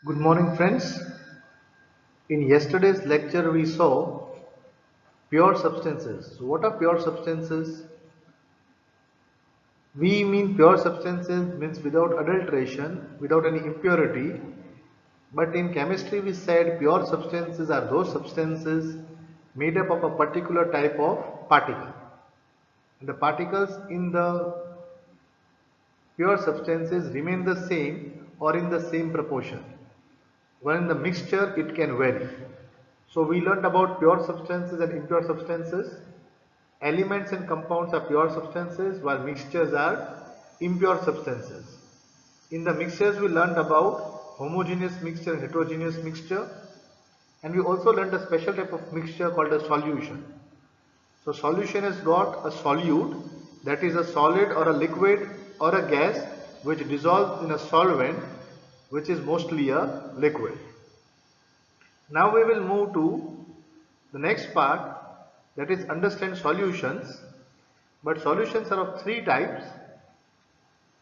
Good morning, friends. In yesterday's lecture, we saw pure substances. So what are pure substances? We mean pure substances means without adulteration, without any impurity. But in chemistry, we said pure substances are those substances made up of a particular type of particle. And the particles in the pure substances remain the same or in the same proportion. When in the mixture, it can vary. So we learned about pure substances and impure substances. Elements and compounds are pure substances while mixtures are impure substances. In the mixtures we learned about homogeneous mixture and heterogeneous mixture, and we also learned a special type of mixture called a solution. So solution has got a solute, that is a solid or a liquid or a gas which dissolves in a solvent which is mostly a liquid. Now we will move to the next part, that is understand solutions. But solutions are of three types: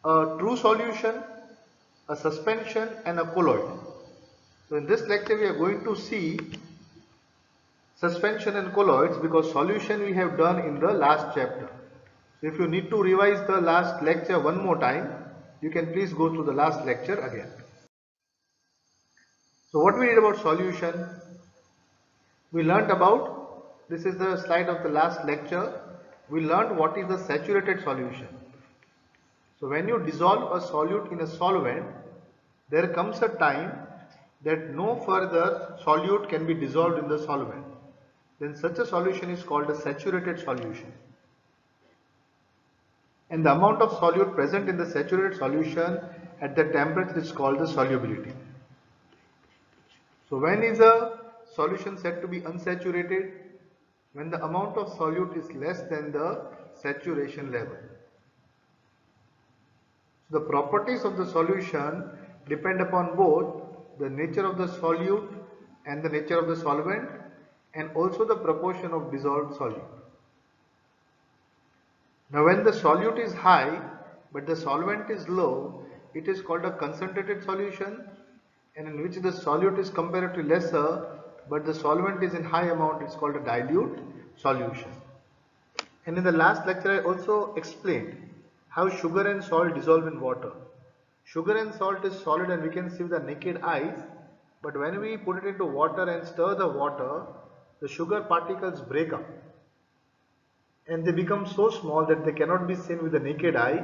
a true solution, a suspension and a colloid. So in this lecture we are going to see suspension and colloids because solution we have done in the last chapter. So if you need to revise the last lecture one more time, you can please go through the last lecture again. So what we did about solution, we learnt about, this is the slide of the last lecture, we learned what is the saturated solution. So when you dissolve a solute in a solvent, there comes a time that no further solute can be dissolved in the solvent. Then such a solution is called a saturated solution. And the amount of solute present in the saturated solution at the temperature is called the solubility. So when is a solution said to be unsaturated? When the amount of solute is less than the saturation level. So the properties of the solution depend upon both the nature of the solute and the nature of the solvent, and also the proportion of dissolved solute. Now when the solute is high but the solvent is low, it is called a concentrated solution, and in which the solute is comparatively lesser but the solvent is in high amount, it is called a dilute solution. And in the last lecture I also explained how sugar and salt dissolve in water. Sugar and salt is solid and we can see with the naked eyes, but when we put it into water and stir the water, the sugar particles break up and they become so small that they cannot be seen with the naked eye,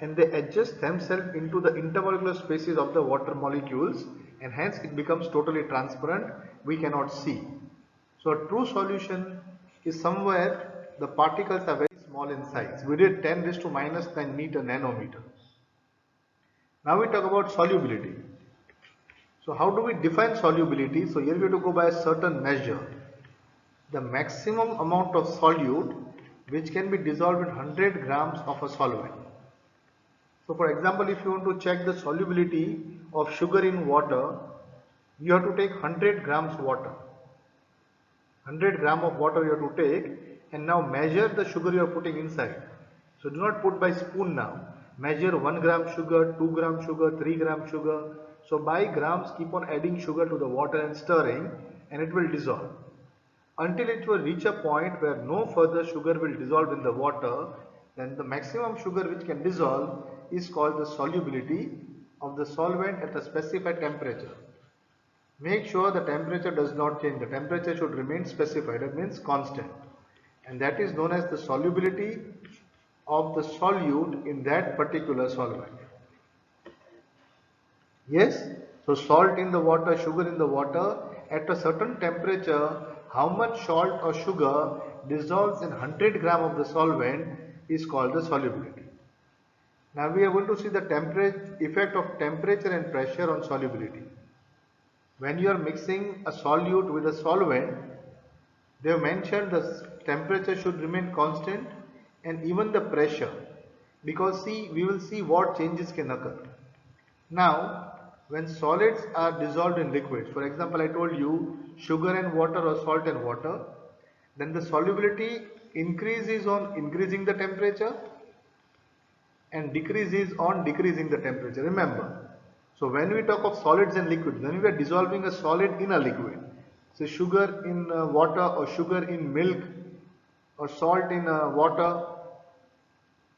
and they adjust themselves into the intermolecular spaces of the water molecules, and hence it becomes totally transparent, we cannot see. So a true solution is somewhere the particles are very small in size. We did 10 raised to minus 9 meter nanometer. Now we talk about solubility. So how do we define solubility? So here we have to go by a certain measure. The maximum amount of solute which can be dissolved in 100 grams of a solvent. So for example, if you want to check the solubility of sugar in water, you have to take 100 grams water. 100 gram of water you have to take, and now measure the sugar you are putting inside. So do not put by spoon now. Measure 1 gram sugar, 2 gram sugar, 3 gram sugar. So by grams keep on adding sugar to the water and stirring, and it will dissolve until it will reach a point where no further sugar will dissolve in the water. Then the maximum sugar which can dissolve is called the solubility of the solvent at a specified temperature. Make sure the temperature does not change. The temperature should remain specified, that means constant, and that is known as the solubility of the solute in that particular solvent. Yes, so salt in the water, sugar in the water, at a certain temperature, how much salt or sugar dissolves in 100 gram of the solvent is called the solubility. Now we are going to see the effect of temperature and pressure on solubility. When you are mixing a solute with a solvent, they have mentioned the temperature should remain constant and even the pressure, because see, we will see what changes can occur. Now, when solids are dissolved in liquids, for example, I told you sugar and water or salt and water, then the solubility increases on increasing the temperature and decreases on decreasing the temperature. Remember, So when we talk of solids and liquids, when we are dissolving a solid in a liquid, say sugar in water or sugar in milk or salt in water,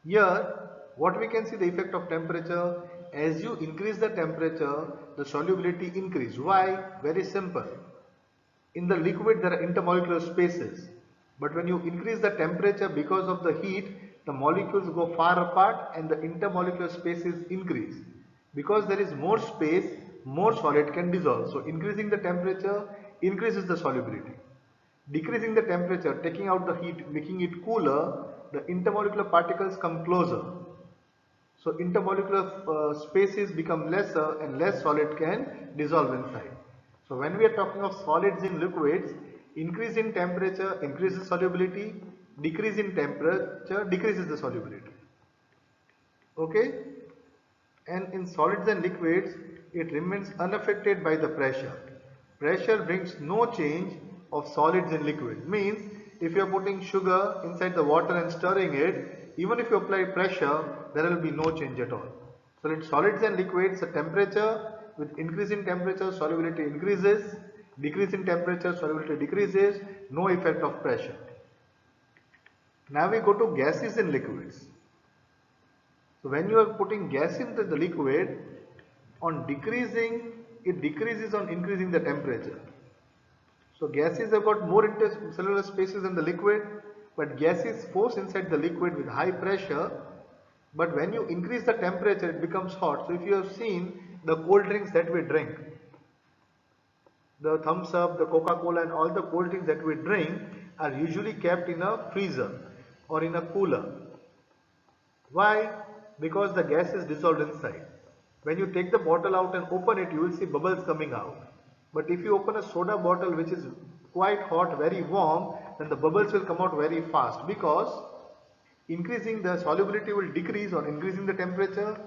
here what we can see the effect of temperature. As you increase the temperature, the solubility increase. Why? Very simple. In the liquid there are intermolecular spaces, but when you increase the temperature because of the heat, the molecules go far apart and the intermolecular spaces increase. Because there is more space, more solid can dissolve. So increasing the temperature increases the solubility. Decreasing the temperature, taking out the heat, making it cooler, the intermolecular particles come closer. So intermolecular spaces become lesser and less solid can dissolve inside. So when we are talking of solids in liquids, increase in temperature increases solubility, decrease in temperature decreases the solubility. Okay? And in solids and liquids, it remains unaffected by the pressure. Pressure brings no change of solids in liquid. Means if you are putting sugar inside the water and stirring it, even if you apply pressure, there will be no change at all. So in solids and liquids, the temperature, with increase in temperature, solubility increases, decrease in temperature, solubility decreases, no effect of pressure. Now we go to gases and liquids. So when you are putting gas into the liquid, on decreasing, it decreases on increasing the temperature. So gases have got more intercellular spaces than the liquid, but gases force inside the liquid with high pressure. But when you increase the temperature, it becomes hot. So if you have seen the cold drinks that we drink, the Thumbs Up, the Coca-Cola and all the cold drinks that we drink are usually kept in a freezer or in a cooler. Why? Because the gas is dissolved inside. When you take the bottle out and open it, you will see bubbles coming out. But if you open a soda bottle which is quite hot, very warm, then the bubbles will come out very fast, because increasing the solubility will decrease on increasing the temperature,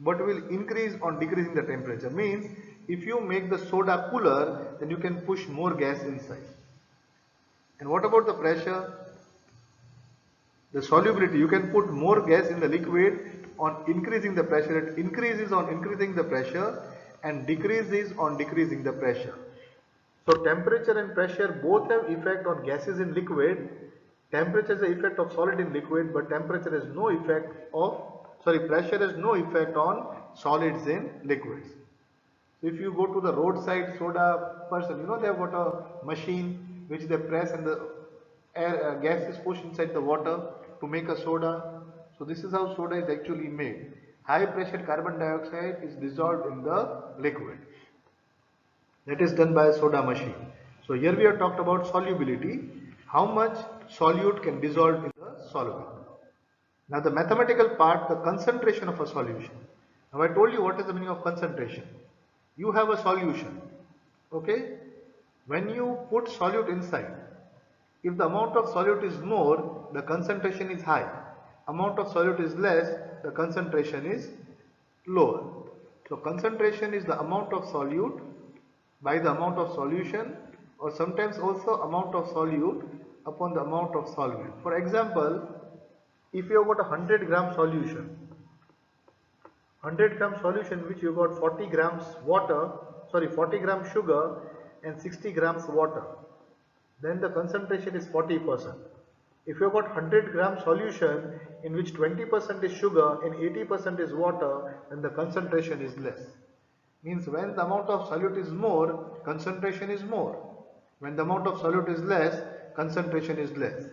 but will increase on decreasing the temperature. Means if you make the soda cooler, then you can push more gas inside. And what about the pressure? The solubility, you can put more gas in the liquid on increasing the pressure. It increases on increasing the pressure and decreases on decreasing the pressure. So temperature and pressure both have effect on gases in liquid. Temperature is the effect of solid in liquid, but temperature has no effect pressure has no effect on solids in liquids. So if you go to the roadside soda person, they have got a machine which they press and the gas is pushed inside the water to make a soda. So this is how soda is actually made. High pressure carbon dioxide is dissolved in the liquid. That is done by a soda machine. So here we have talked about solubility, how much solute can dissolve in the solvent. Now the mathematical part, the concentration of a solution. Now I told you what is the meaning of concentration. You have a solution, okay? When you put solute inside, if the amount of solute is more, the concentration is high. Amount of solute is less, the concentration is lower. So concentration is the amount of solute by the amount of solution, or sometimes also amount of solute upon the amount of solvent. For example, if you have got a 100 gram solution, 100 gram solution which you got 40 grams sugar and 60 grams water, then the concentration is 40%. If you have got 100 gram solution in which 20% is sugar and 80% is water, then the concentration is less. Means when the amount of solute is more, concentration is more. When the amount of solute is less, concentration is less.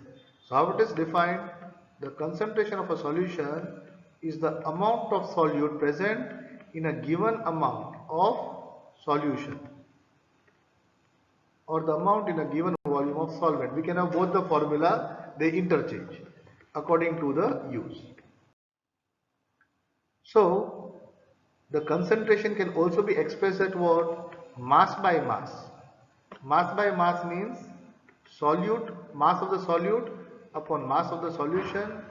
So how it is defined? The concentration of a solution is the amount of solute present in a given amount of solution, or the amount in a given volume of solvent. We can have both the formula, they interchange according to the use. So the concentration can also be expressed at what? Mass by mass. Mass by mass means mass of the solute upon mass of the solution,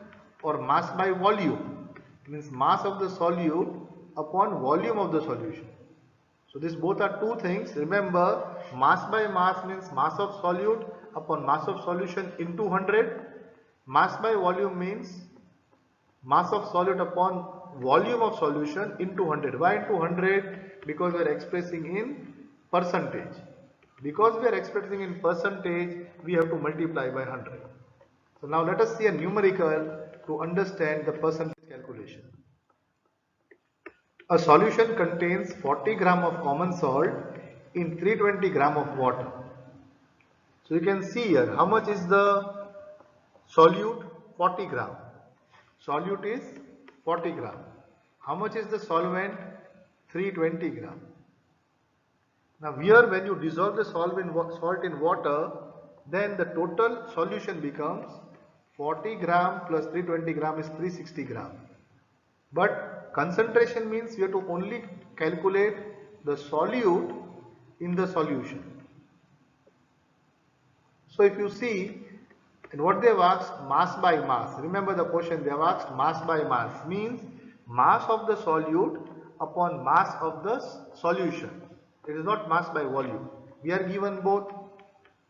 or mass by volume means mass of the solute upon volume of the solution. So these both are two things. Remember, mass by mass means mass of solute upon mass of solution into 100. Mass by volume means mass of solute upon volume of solution into 100. Why into 100? Because we are expressing in percentage. Because we are expressing in percentage, we have to multiply by 100. So now let us see a numerical to understand the percentage calculation. A solution contains 40 gram of common salt in 320 gram of water. So you can see here how much is the solute? 40 gram. Solute is 40 gram. How much is the solvent? 320 gram. Now here when you dissolve the salt in water, then the total solution becomes 40 gram plus 320 gram is 360 gram. But concentration means we have to only calculate the solute in the solution. So if you see, and what they have asked, mass by mass. Remember the question, they have asked mass by mass, means mass of the solute upon mass of the solution. It is not mass by volume. We are given both.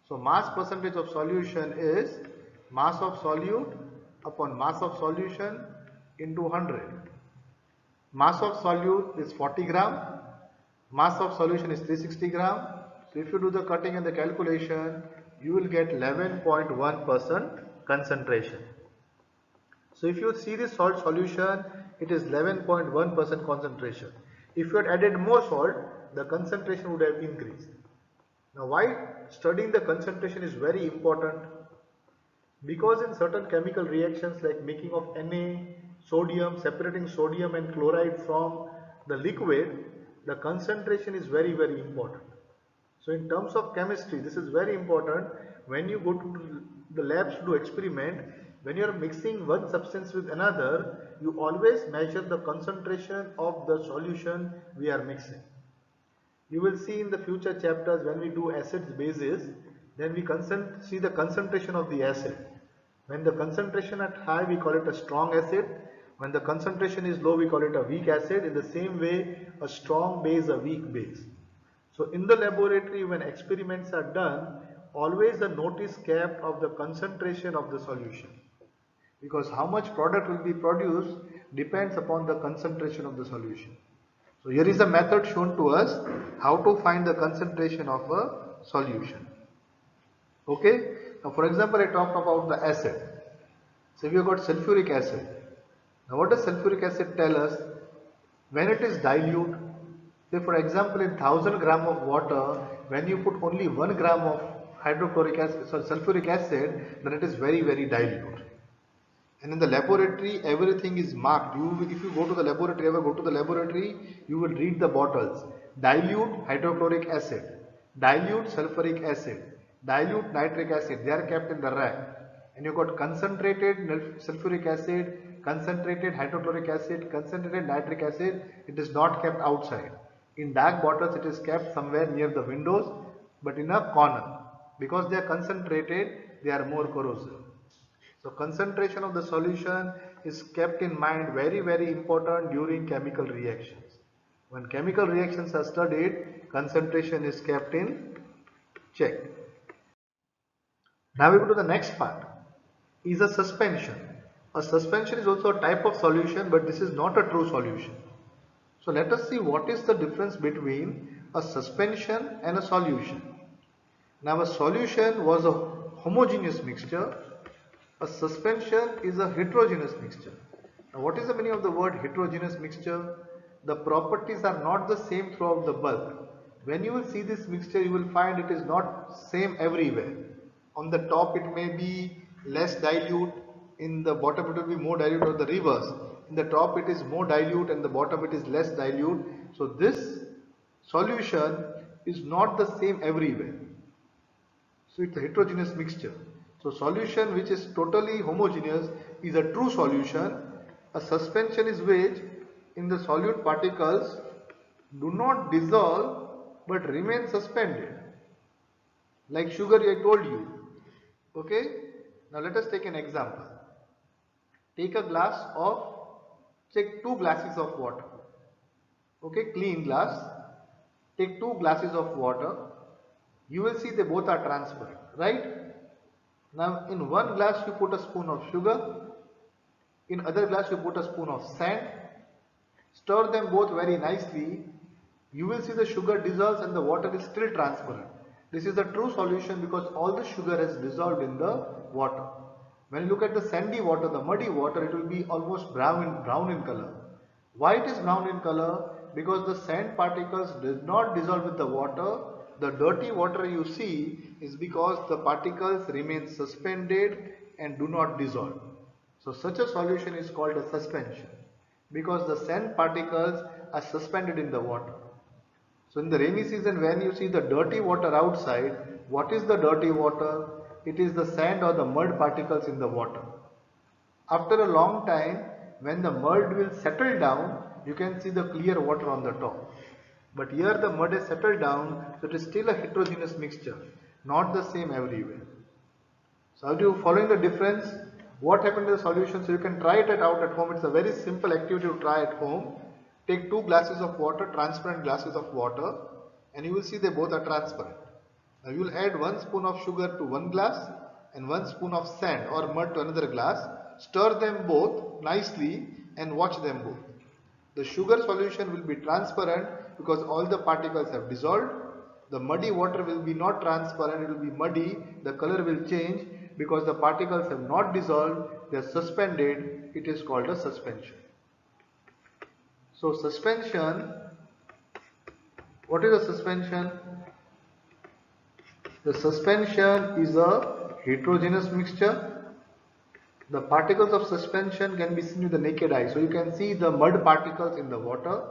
So mass percentage of solution is mass of solute upon mass of solution into 100. Mass of solute is 40 gram. Mass of solution is 360 gram. So if you do the cutting and the calculation, you will get 11.1% concentration. So if you see this salt solution, it is 11.1% concentration. If you had added more salt, the concentration would have increased. Now why studying the concentration is very important? Because in certain chemical reactions like making of Na, sodium, separating sodium and chloride from the liquid, the concentration is very important. So in terms of chemistry, this is very important. When you go to the labs to do experiment, when you are mixing one substance with another, you always measure the concentration of the solution we are mixing. You will see in the future chapters when we do acids bases, then we see the concentration of the acid. When the concentration at high, we call it a strong acid. When the concentration is low, we call it a weak acid. In the same way, a strong base, a weak base. So in the laboratory, when experiments are done, always a note is kept of the concentration of the solution. Because how much product will be produced depends upon the concentration of the solution. So here is a method shown to us how to find the concentration of a solution. Okay. Now for example, I talked about the acid. So we have got sulfuric acid. Now what does sulfuric acid tell us? When it is dilute, say for example in 1000 gram of water, when you put only 1 gram of hydrochloric acid, sulfuric acid, then it is very dilute. And in the laboratory, everything is marked. If you go to the laboratory, you will read the bottles. Dilute hydrochloric acid, dilute sulfuric acid, dilute nitric acid. They are kept in the rack. And you got concentrated sulfuric acid, concentrated hydrochloric acid, concentrated nitric acid. It is not kept outside. In dark bottles, it is kept somewhere near the windows, but in a corner. Because they are concentrated, they are more corrosive. So concentration of the solution is kept in mind, very important during chemical reactions. When chemical reactions are studied, concentration is kept in check. Now we go to the next part, is a suspension. A suspension is also a type of solution, but this is not a true solution. So let us see what is the difference between a suspension and a solution. Now a solution was a homogeneous mixture. A suspension is a heterogeneous mixture. Now what is the meaning of the word heterogeneous mixture? The properties are not the same throughout the bulk. When you will see this mixture, you will find it is not same everywhere. On the top it may be less dilute, in the bottom it will be more dilute, or the reverse. In the top it is more dilute and the bottom it is less dilute. So this solution is not the same everywhere. So it's a heterogeneous mixture. So solution which is totally homogeneous is a true solution. A suspension is which in the solute particles do not dissolve but remain suspended. Like sugar I told you. Okay. Now let us take an example. Take a glass of, take 2 glasses of water. Okay, clean glass. Take 2 glasses of water. You will see they both are transparent, right? Now in one glass you put a spoon of sugar, in other glass you put a spoon of sand, Stir them both very nicely. You will see the sugar dissolves and the water is still transparent. This is the true solution because all the sugar has dissolved in the water. When you look at the sandy water, the muddy water, it will be almost brown in color. Why it is brown in color? Because the sand particles did not dissolve with the water. The dirty water you see is because the particles remain suspended and do not dissolve. So such a solution is called a suspension because the sand particles are suspended in the water. So in the rainy season when you see the dirty water outside, what is the dirty water? It is the sand or the mud particles in the water. After a long time, when the mud will settle down, you can see the clear water on the top. But here the mud has settled down, so it is still a heterogeneous mixture, not the same everywhere. So are you following the difference? What happened to the solution? So you can try it out at home. It's a very simple activity to try at home. Take 2 glasses of water, transparent glasses of water, and you will see they both are transparent. Now you will add 1 spoon of sugar to 1 glass and 1 spoon of sand or mud to another glass. Stir them both nicely and watch them both. The sugar solution will be transparent because all the particles have dissolved. The muddy water will be not transparent, it will be muddy, the color will change because the particles have not dissolved, they are suspended, it is called a suspension. So suspension, what is a suspension? The suspension is a heterogeneous mixture. The particles of suspension can be seen with the naked eye. So you can see the mud particles in the water.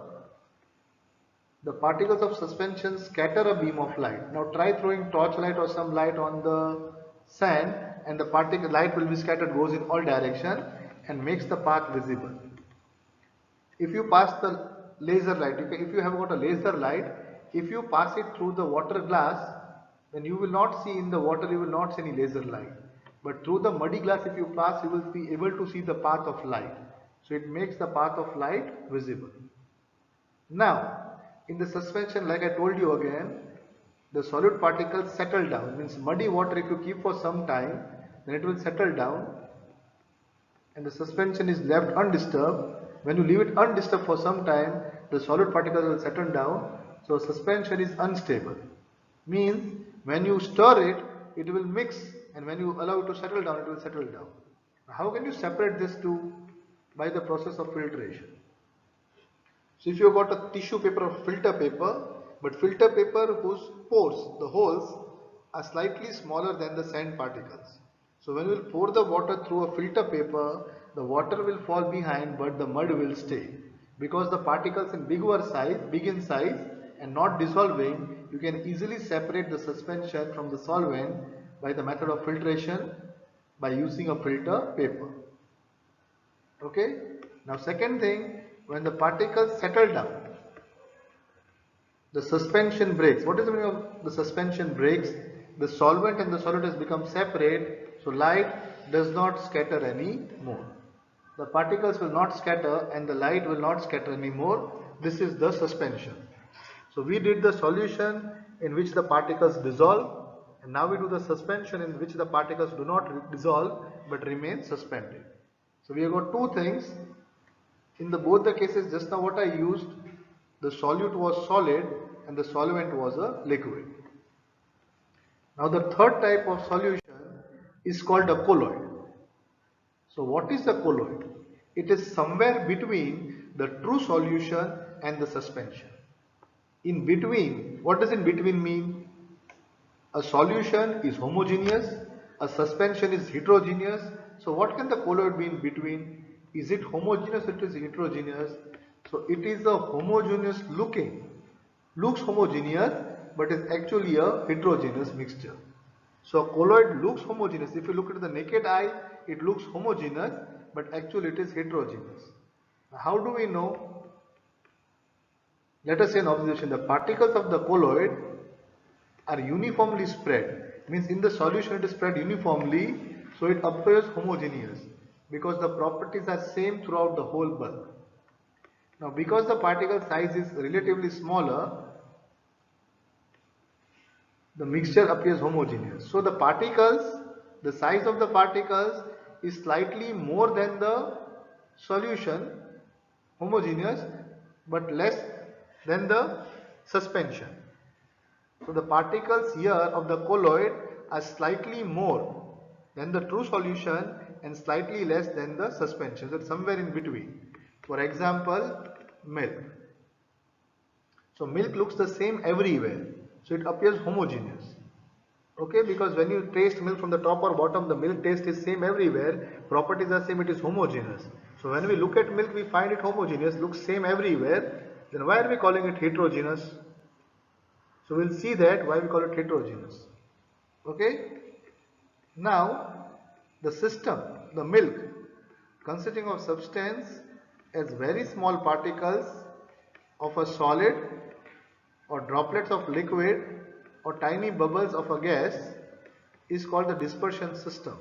The particles of suspension scatter a beam of light. Now try throwing torchlight or some light on the sand and the light will be scattered, goes in all direction and makes the path visible. If you pass the laser light, if you have got a laser light, if you pass it through the water glass, then you will not see in the water, you will not see any laser light. But through the muddy glass, if you pass, you will be able to see the path of light. So it makes the path of light visible. Now, in the suspension, like I told you again, the solid particles settle down. Means muddy water, if you keep for some time, then it will settle down and the suspension is left undisturbed. When you leave it undisturbed for some time, the solid particles will settle down. So suspension is unstable. Means when you stir it, it will mix, and when you allow it to settle down, it will settle down. How can you separate this two? By the process of filtration. So if you have got a tissue paper or filter paper, but filter paper whose pores, the holes, are slightly smaller than the sand particles. So when we will pour the water through a filter paper, the water will fall behind but the mud will stay. Because the particles in big in size and not dissolving, you can easily separate the suspension from the solvent by the method of filtration by using a filter paper. Okay. Now second thing, when the particles settle down, the suspension breaks. What is the meaning of the suspension breaks? The solvent and the solid has become separate, so light does not scatter anymore. The particles will not scatter and the light will not scatter anymore. This is the suspension. So we did the solution in which the particles dissolve, and now we do the suspension in which the particles do not dissolve but remain suspended. So we have got two things. In both the cases, just now what I used, the solute was solid and the solvent was a liquid. Now the third type of solution is called a colloid. So what is the colloid? It is somewhere between the true solution and the suspension. In between, what does in between mean? A solution is homogeneous, a suspension is heterogeneous. So what can the colloid be in between? Is it homogeneous or it is heterogeneous? So it is a homogeneous looks homogeneous but is actually a heterogeneous mixture. So a colloid looks homogeneous. If you look at the naked eye, it looks homogeneous but actually it is heterogeneous. Now how do we know? Let us say an observation, the particles of the colloid are uniformly spread. Means in the solution it is spread uniformly, so it appears homogeneous because the properties are same throughout the whole bulk. Now because the particle size is relatively smaller, the mixture appears homogeneous. So the size of the particles is slightly more than the solution, homogeneous, but less than the suspension. So the particles here of the colloid are slightly more than the true solution and slightly less than the suspension. So it's somewhere in between. For example, milk. So milk looks the same everywhere. So it appears homogeneous. Okay, because when you taste milk from the top or bottom, the milk taste is same everywhere. Properties are same, it is homogeneous. So when we look at milk, we find it homogeneous, looks same everywhere. Then why are we calling it heterogeneous? So we'll see that why we call it heterogeneous. Okay. Now the system, the milk, consisting of substance as very small particles of a solid or droplets of liquid or tiny bubbles of a gas is called the dispersion system.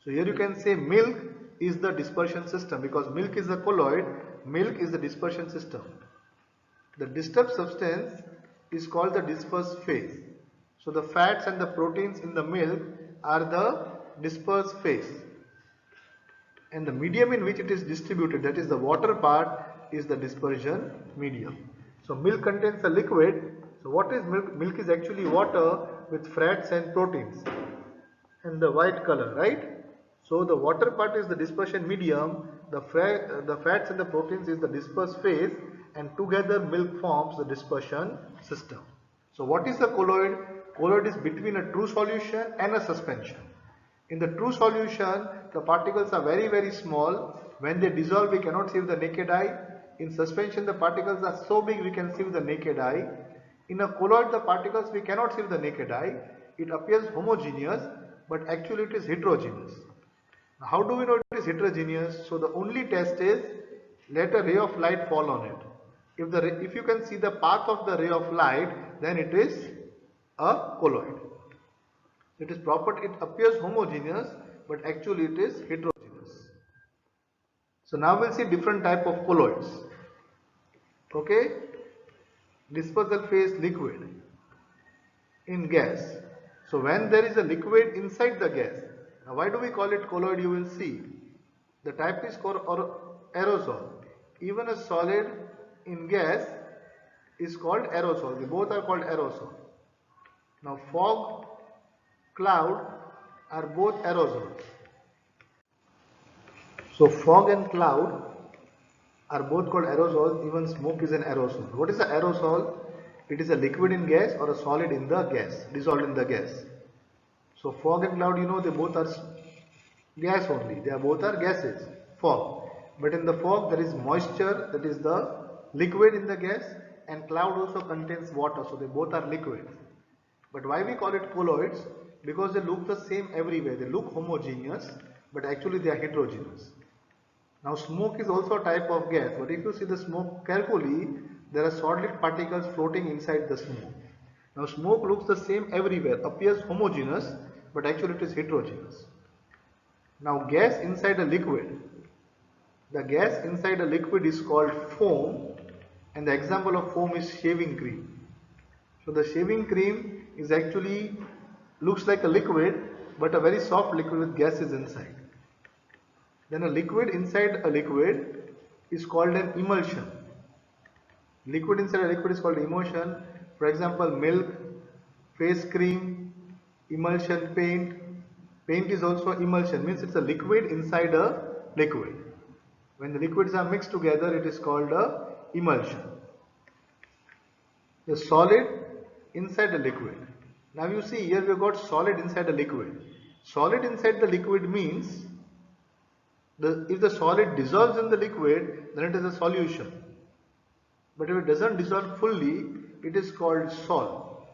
So here you can say milk is the dispersion system because milk is a colloid, milk is the dispersion system. The disturbed substance is called the dispersed phase. So the fats and the proteins in the milk are the dispersed phase. And the medium in which it is distributed, that is the water part, is the dispersion medium. So milk contains a liquid. So what is milk? Milk is actually water with fats and proteins and the white color, right? So the water part is the dispersion medium, the fats and the proteins is the dispersed phase, and together milk forms the dispersion system. So what is a colloid? Colloid is between a true solution and a suspension. In the true solution, the particles are very small. When they dissolve, we cannot see with the naked eye. In suspension, the particles are so big we can see with the naked eye. In a colloid, the particles we cannot see with the naked eye. It appears homogeneous, but actually it is heterogeneous. Now, how do we know it is heterogeneous? So the only test is let a ray of light fall on it. If you can see the path of the ray of light, then it is a colloid. It is proper, it appears homogeneous, but actually it is heterogeneous. So now we'll see different type of colloids. Okay, dispersal phase liquid in gas. So when there is a liquid inside the gas, now why do we call it colloid? You will see the type is called aerosol. Even a solid in gas is called aerosol. They both are called aerosol. Now fog, cloud are both aerosols. So fog and cloud are both called aerosols. Even smoke is an aerosol. What is an aerosol? It is a liquid in gas or a solid in the gas, dissolved in the gas. So fog and cloud, you know, they both are gas only. They are both are gases, fog. But in the fog there is moisture, that is the liquid in the gas, and cloud also contains water. So they both are liquids. But why we call it colloids? Because they look the same everywhere. They look homogeneous, but actually they are heterogeneous. Now smoke is also a type of gas, but if you see the smoke carefully, there are solid particles floating inside the smoke. Now smoke looks the same everywhere, appears homogeneous, but actually it is heterogeneous. Now gas inside a liquid. The gas inside a liquid is called foam, and the example of foam is shaving cream. So the shaving cream is actually looks like a liquid, but a very soft liquid with gases inside. Then a liquid inside a liquid is called an emulsion. Liquid inside a liquid is called emulsion. For example, milk, face cream, emulsion paint. Paint is also emulsion, means it's a liquid inside a liquid. When the liquids are mixed together, it is called a emulsion. The solid inside a liquid. Now you see here we have got solid inside a liquid. Solid inside the liquid means if the solid dissolves in the liquid, then it is a solution. But if it doesn't dissolve fully, it is called sol.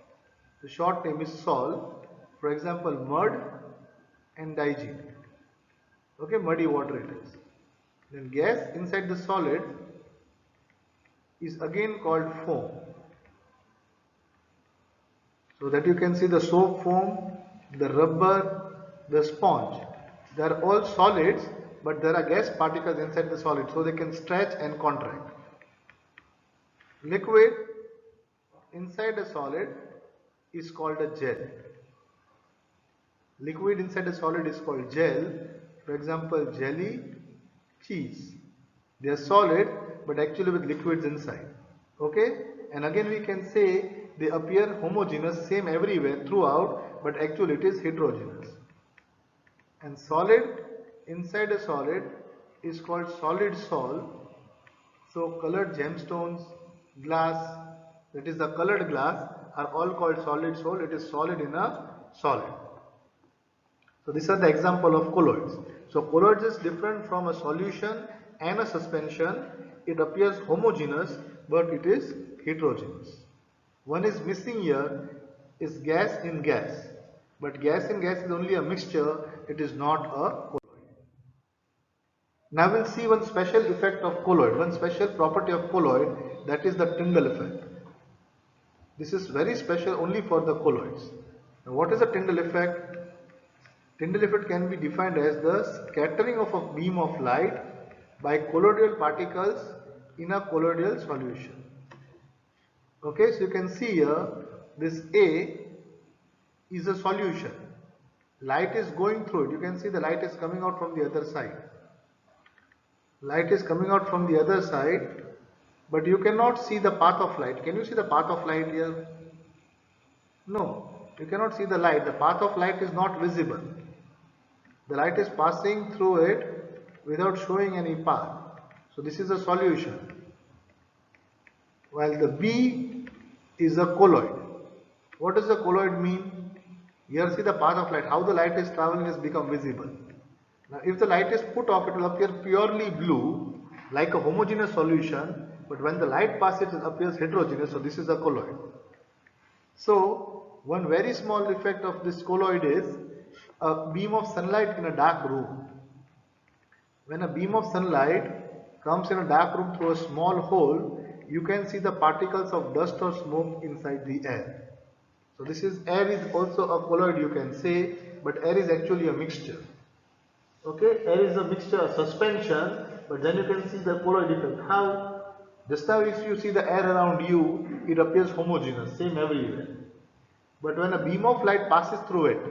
The short name is sol. For example, mud and digene. Okay, muddy water it is. Then gas inside the solid is again called foam. So that you can see the soap foam, the rubber, the sponge. They are all solids, but there are gas particles inside the solid, so they can stretch and contract. Liquid inside a solid is called a gel. Liquid inside a solid is called gel. For example, jelly, cheese. They are solid, but actually with liquids inside. Okay, and again we can say they appear homogeneous, same everywhere throughout, but actually it is heterogeneous. And solid inside a solid is called solid sol. So colored gemstones, glass, that is the colored glass, are all called solid sol. It is solid in a solid. So these are the example of colloids. So colloids is different from a solution and a suspension. It appears homogeneous, but it is heterogeneous. One is missing here is gas in gas. But gas in gas is only a mixture, it is not a colloid. Now we'll see one special effect of colloid, one special property of colloid, that is the Tyndall effect. This is very special only for the colloids. Now what is the Tyndall effect? Tyndall effect can be defined as the scattering of a beam of light by colloidal particles in a colloidal solution. Okay, so you can see here this A is a solution. Light is going through it. You can see the light is coming out from the other side. Light is coming out from the other side, but you cannot see the path of light. Can you see the path of light here? No, you cannot see the light. The path of light is not visible. The light is passing through it without showing any path. So this is a solution. While the B is a colloid. What does the colloid mean? Here see the path of light. How the light is traveling has become visible. Now if the light is put off, it will appear purely blue like a homogeneous solution, but when the light passes it appears heterogeneous, so this is a colloid. So one very small effect of this colloid is a beam of sunlight in a dark room. When a beam of sunlight comes in a dark room through a small hole, you can see the particles of dust or smoke inside the air. So this is air is also a colloid, you can say, but air is actually a mixture. Okay, air is a mixture, a suspension, but then you can see the colloid effect. How? Just now if you see the air around you, it appears homogeneous, same everywhere. But when a beam of light passes through it,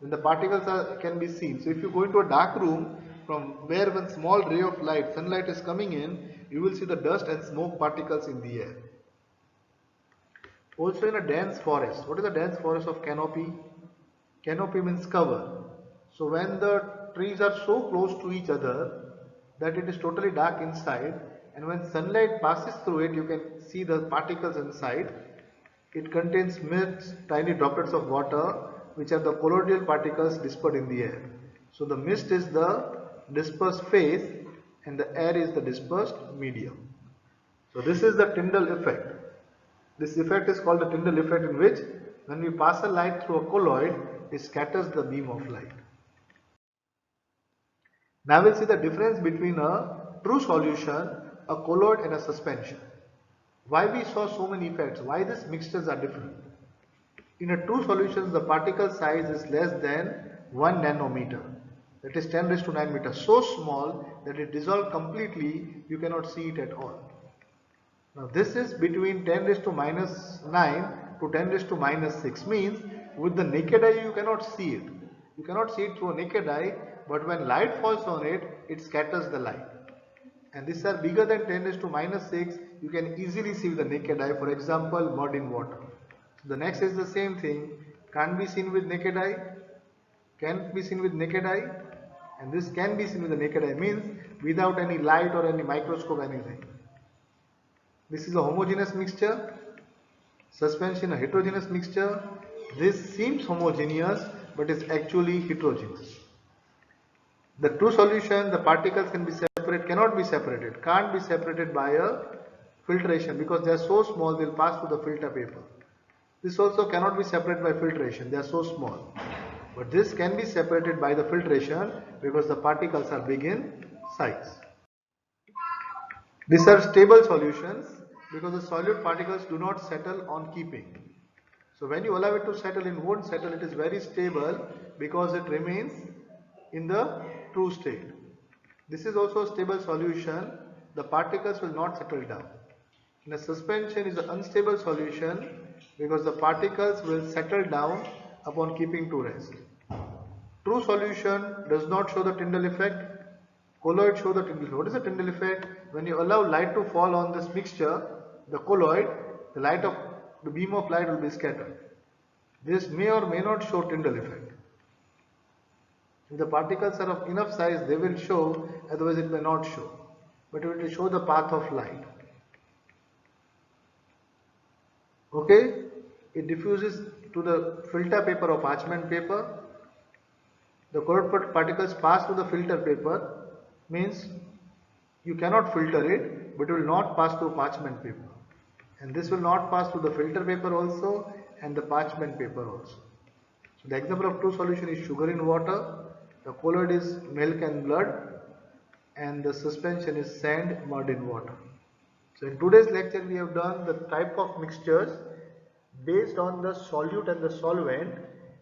then the particles can be seen. So if you go into a dark room from where one small ray of light, sunlight is coming in, you will see the dust and smoke particles in the air. Also in a dense forest. What is the dense forest of canopy? Canopy means cover. So when the trees are so close to each other that it is totally dark inside, and when sunlight passes through it, you can see the particles inside. It contains mist, tiny droplets of water, which are the colloidal particles dispersed in the air. So the mist is the dispersed phase and the air is the dispersed medium. So this is the Tyndall effect. This effect is called the Tyndall effect, in which when we pass a light through a colloid, it scatters the beam of light. Now we'll see the difference between a true solution, a colloid and a suspension. Why we saw so many effects? Why these mixtures are different? In a true solution, the particle size is less than 1 nanometer. That is 10 raised to 9 meters. So small that it dissolves completely, you cannot see it at all. Now this is between 10 raised to minus 9 to 10 raised to minus 6. Means with the naked eye you cannot see it. You cannot see it through a naked eye, but when light falls on it, it scatters the light. And these are bigger than 10 raised to minus 6, you can easily see with the naked eye. For example, mud in water. So the next is the same thing, can't be seen with naked eye, can't be seen with naked eye, and this can be seen with the naked eye, means without any light or any microscope, anything. This is a homogeneous mixture, suspension a heterogeneous mixture. This seems homogeneous but is actually heterogeneous. The true solution, the particles can be separated, cannot be separated, can't be separated by a filtration because they are so small they will pass through the filter paper. This also cannot be separated by filtration, they are so small. But this can be separated by the filtration because the particles are big in size. These are stable solutions because the solute particles do not settle on keeping. So when you allow it to settle, it won't settle, it is very stable because it remains in the true state. This is also a stable solution, the particles will not settle down. In a suspension is an unstable solution because the particles will settle down upon keeping to rest. True solution does not show the Tyndall effect. Colloid show the Tyndall effect. What is the Tyndall effect? when you allow light to fall on this mixture, the colloid, the beam of light will be scattered. This may or may not show Tyndall effect. If the particles are of enough size, they will show, otherwise it may not show. But it will show the path of light. Okay? It diffuses to the filter paper or parchment paper. The colloid particles pass through the filter paper, means you cannot filter it, but it will not pass through parchment paper. And this will not pass through the filter paper also and the parchment paper also. So the example of true solution is sugar in water, the colloid is milk and blood, and the suspension is sand, mud in water. So in today's lecture we have done the type of mixtures based on the solute and the solvent,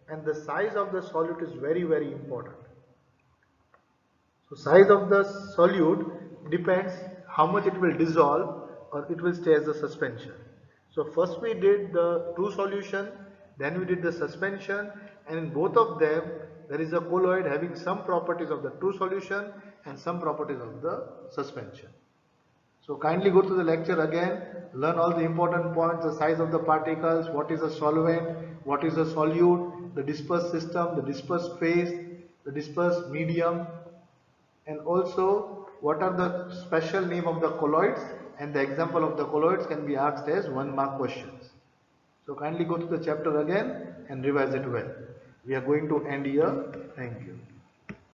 and the size of the solute is very important. So size of the solute depends how much it will dissolve or it will stay as a suspension. So first we did the true solution, then we did the suspension, and in both of them there is a colloid having some properties of the true solution and some properties of the suspension. So kindly go to the lecture again, learn all the important points, the size of the particles, what is a solvent, what is a solute, the dispersed system, the dispersed phase, the dispersed medium, and also what are the special name of the colloids, and the example of the colloids can be asked as 1-mark questions. So kindly go to the chapter again and revise it well. We are going to end here. Thank you.